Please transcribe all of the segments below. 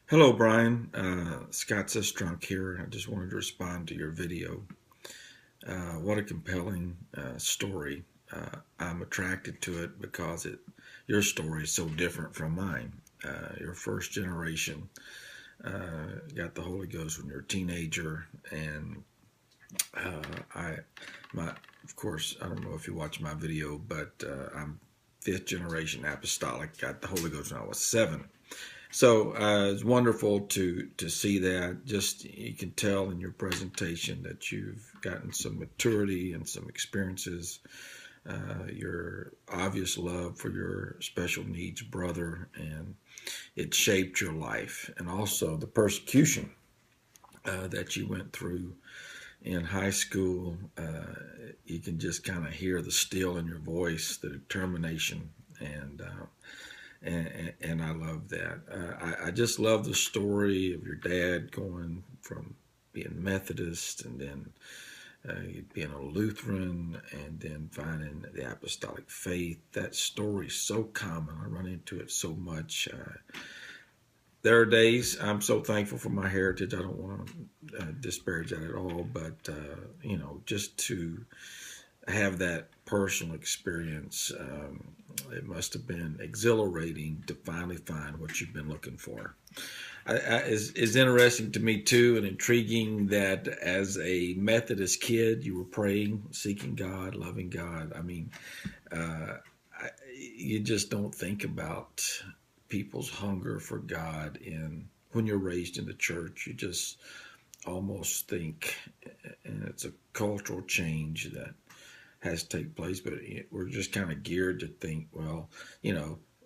Hello, Brian. Scott Sistrunk here. I just wanted to respond to your video. What a compelling story. I'm attracted to it because your story is so different from mine. You're first generation, got the Holy Ghost when you're a teenager, and uh, I, my, of course, I don't know if you watch my video, but I'm fifth generation apostolic. Got the Holy Ghost when I was 7. So it's wonderful to see that. Just you can tell in your presentation that you've gotten some maturity and some experiences. Your obvious love for your special needs brother, and it shaped your life. And also the persecution that you went through in high school. You can just kind of hear the steel in your voice, the determination, and I love that. I just love the story of your dad going from being Methodist and then being a Lutheran and then finding the apostolic faith. That story's so common. I run into it so much. There are days I'm so thankful for my heritage. I don't want to disparage that at all, but just to have that personal experience, it must have been exhilarating to finally find what you've been looking for. Is interesting to me too, and intriguing that as a Methodist kid, you were praying, seeking God, loving God. I mean, uh, you just don't think about people's hunger for God in when you're raised in the church. You just almost think, and it's a cultural change that has to take place, but we're just kind of geared to think, well,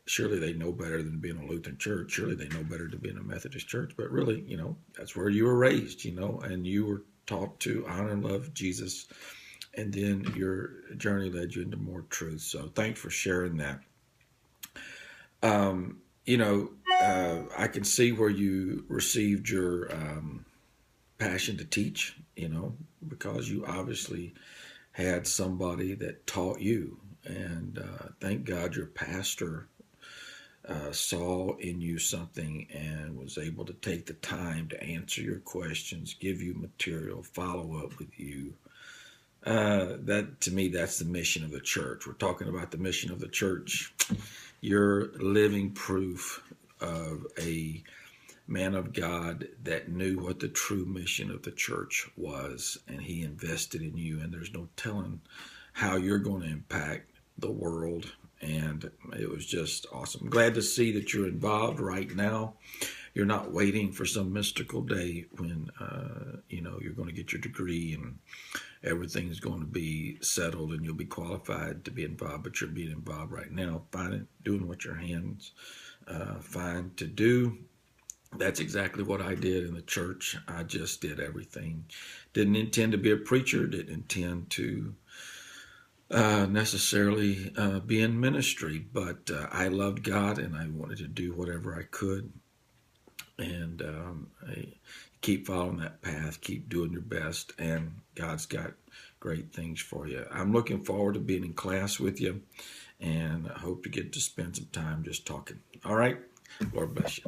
surely they know better than being a Lutheran church. Surely they know better than being a Methodist church. But really, that's where you were raised, and you were taught to honor and love Jesus. And then your journey led you into more truth. So thanks for sharing that. Um, I can see where you received your passion to teach, because you obviously had somebody that taught you. And thank God your pastor saw in you something and was able to take the time to answer your questions, give you material, follow up with you. That to me, that's the mission of the church. We're talking about the mission of the church. You're living proof of a man of God that knew what the true mission of the church was, and he invested in you, and there's no telling how you're going to impact the world. And it was just awesome. Glad to see that you're involved right now. You're not waiting for some mystical day when you're going to get your degree and everything's going to be settled and you'll be qualified to be involved, but you're being involved right now, doing what your hands find to do. That's exactly what I did in the church. I just did everything. Didn't intend to be a preacher, didn't intend to necessarily be in ministry, but I loved God and I wanted to do whatever I could. And I keep following that path, keep doing your best, and God's got great things for you. I'm looking forward to being in class with you, and I hope to get to spend some time just talking. All right? Lord bless you.